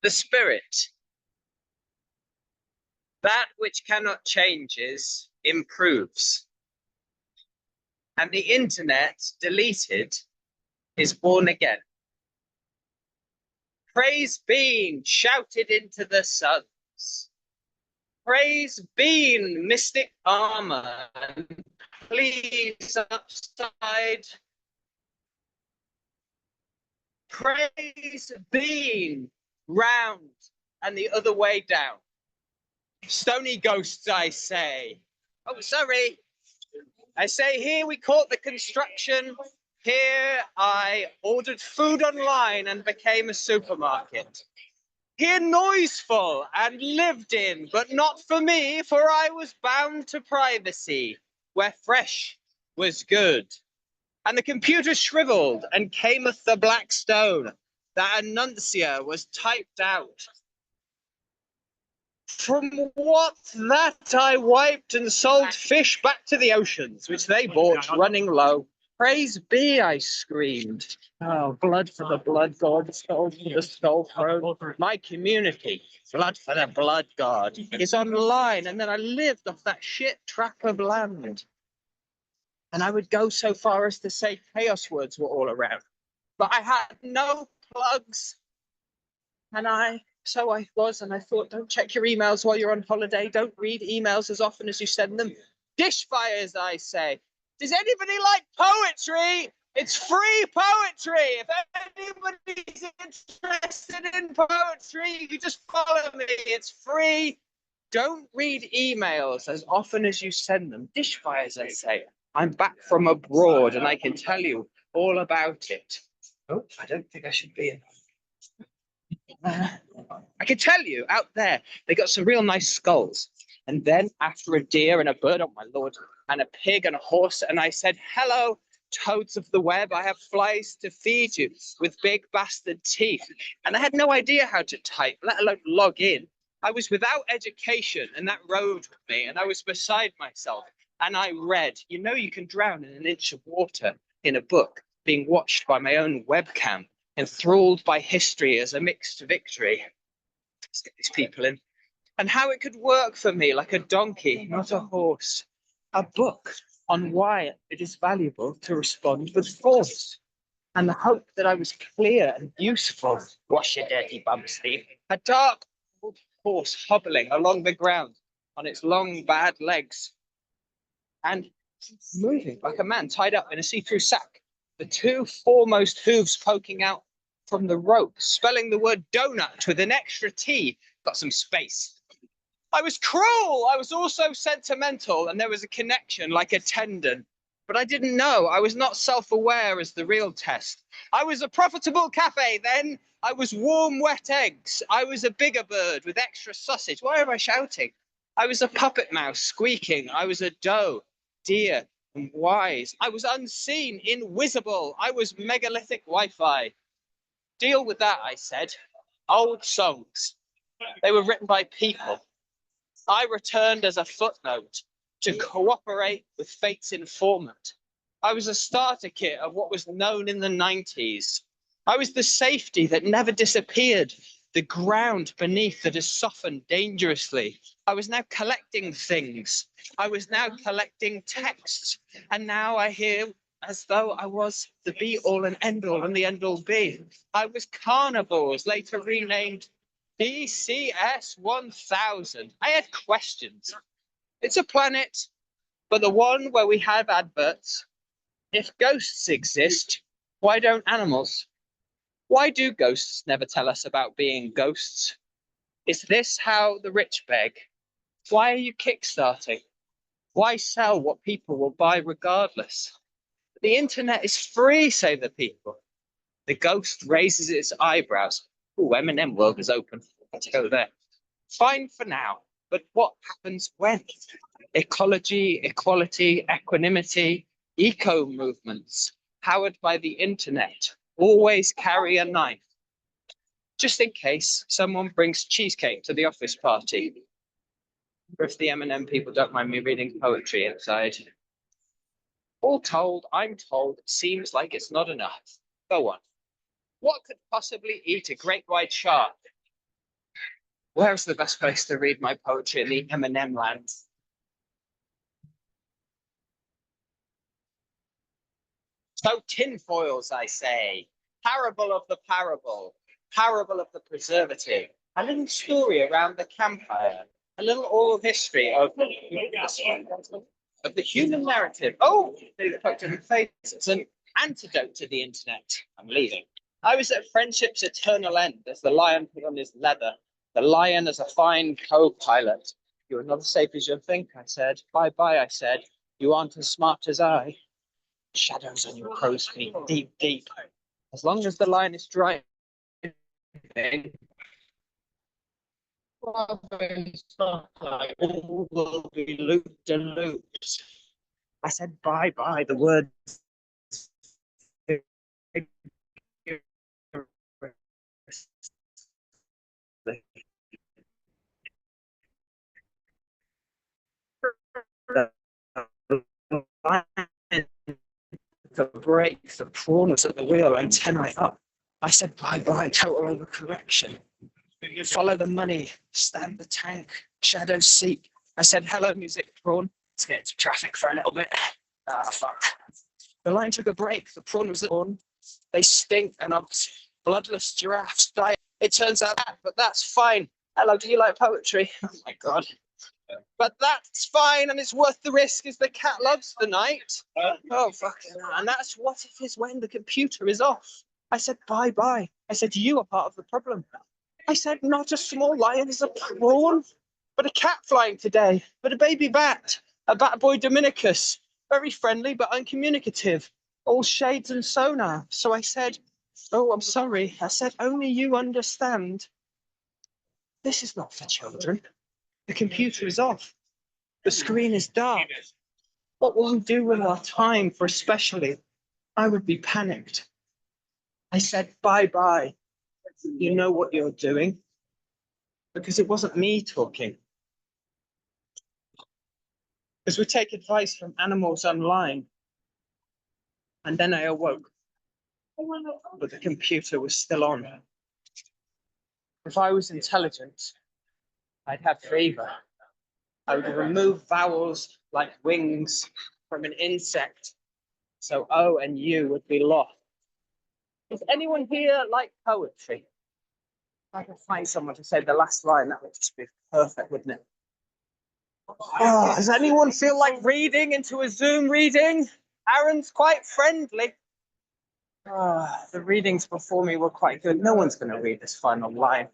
The spirit, that which cannot changes, improves. And the internet, deleted, is born again. Praise being shouted into the suns. Praise being mystic armor, and please upside. Praise being round and the other way down. Stony ghosts, I say. Oh, sorry. I say here we caught the construction. Here I ordered food online and became a supermarket. Here noiseful and lived in, but not for me, for I was bound to privacy, where fresh was good. And the computer shriveled and cameth the black stone. That annuncia was typed out. From what that I wiped and sold fish back to the oceans, which they bought running low. Praise be, I screamed. Oh, blood for the blood god, soul for the soul throne. My community, blood for the blood god, is online. And then I lived off that shit tract of land. And I would go so far as to say chaos words were all around. But I had no plugs. And I thought, don't check your emails while you're on holiday. Don't read emails as often as you send them. Dishfires, I say. Does anybody like poetry? It's free poetry. If anybody's interested in poetry, you can just follow me. It's free. Don't read emails as often as you send them. Dishfires, I say. I'm back from abroad and I can tell you all about it. Oh, I don't think I should be in. I can tell you out there, they got some real nice skulls. And then after a deer and a bird, oh my lord, and a pig and a horse, and I said, hello, toads of the web, I have flies to feed you with big bastard teeth. And I had no idea how to type, let alone log in. I was without education, and that rode with me, and I was beside myself. And I read, you know, you can drown in an inch of water in a book, being watched by my own webcam, enthralled by history as a mixed victory. Let's get these people in. And how it could work for me like a donkey, not a horse. A book on why it is valuable to respond with force. And the hope that I was clear and useful. Wash your dirty bum sleeve. A dark old horse hobbling along the ground on its long bad legs. And moving like a man tied up in a see-through sack. The two foremost hooves poking out from the rope, spelling the word donut with an extra T. Got some space. I was cruel. I was also sentimental, and there was a connection like a tendon. But I didn't know. I was not self-aware as the real test. I was a profitable cafe then. I was warm, wet eggs. I was a bigger bird with extra sausage. Why am I shouting? I was a puppet mouse squeaking. I was a doe, dear and wise. I was unseen, invisible. I was megalithic Wi-Fi. Deal with that, I said. Old songs. They were written by people. I returned as a footnote to cooperate with fate's informant. I was a starter kit of what was known in the 90s. I was the safety that never disappeared, the ground beneath that has softened dangerously. I was now collecting things. I was now collecting texts. And now I hear as though I was the be-all and end-all and the end-all be. I was carnivores, later renamed DCS 1000. I had questions. It's a planet, but the one where we have adverts. If ghosts exist, why don't animals? Why do ghosts never tell us about being ghosts? Is this how the rich beg? Why are you kickstarting? Why sell what people will buy regardless? The internet is free, say the people. The ghost raises its eyebrows. Oh, M&M world is open. Let's go there. Fine for now, but what happens when? Ecology, equality, equanimity, eco movements, powered by the internet, always carry a knife. Just in case someone brings cheesecake to the office party. Or if the M&M people don't mind me reading poetry inside. All told, I'm told, it seems like it's not enough. Go on. What could possibly eat a great white shark? Where's the best place to read my poetry in the M&M land? So tinfoils, I say. Parable of the parable. Parable of the preservative. A little story around the campfire. A little oral history of the human narrative. Oh, they poked in the face. It's an antidote to the internet. I'm leaving. I was at friendship's eternal end as the lion put on his leather. The lion as a fine co-pilot. You're not as safe as you think, I said. Bye-bye, I said. You aren't as smart as I. Shadows on your crow's feet, deep, deep. As long as the lion is driving, all will be looped and looped. I said bye-bye, the word the brakes, the prawns at the wheel, antennae up. I said bye-bye, total overcorrection. Follow the money, stand the tank, shadow seek. I said hello, music prawn. Let's get into traffic for a little bit. Ah, fuck. The line took a break. The prawn was on. They stink and I'm bloodless giraffes die. It turns out that, but that's fine. Hello, do you like poetry? Oh my God. But that's fine and it's worth the risk as the cat loves the night. Oh, fuck. And that's what it is when the computer is off. I said bye-bye. I said you are part of the problem. I said not a small lion is a prawn, but a cat flying today, but a baby bat, a bat boy Dominicus, very friendly but uncommunicative, all shades and sonar. So I said, oh, I'm sorry. I said, only you understand. This is not for children. The computer is off. The screen is dark. What will we do with our time for especially? I would be panicked. I said, bye-bye. You know what you're doing? Because it wasn't me talking. Because we take advice from animals online. And then I awoke. But the computer was still on. If I was intelligent, I'd have favor. I would remove vowels like wings from an insect. So O and U would be lost. Does anyone here like poetry? If I could find someone to say the last line, that would just be perfect, wouldn't it? Oh, does anyone feel like reading into a Zoom reading? Aaron's quite friendly. Oh, the readings before me were quite good. No one's going to read this final line.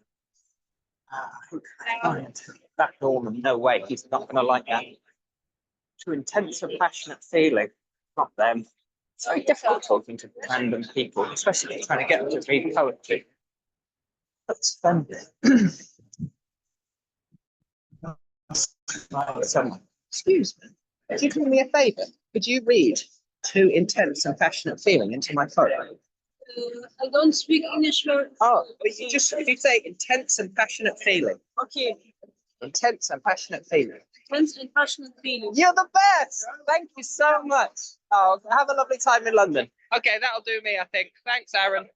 Who can I find? That Norman, no way, he's not going to like that. Too intense and passionate feeling, not them. It's very difficult talking to random people, especially trying to get them to read poetry. That's fun. Excuse me, could you do me a favour? Could you read Too Intense and Passionate Feeling into my phone? I don't speak English. Oh, but you just, if you say intense and passionate feeling. Okay. Intense and passionate feeling. Intense and passionate feeling. You're the best. Thank you so much. Oh, have a lovely time in London. Okay, that'll do me, I think. Thanks, Aaron.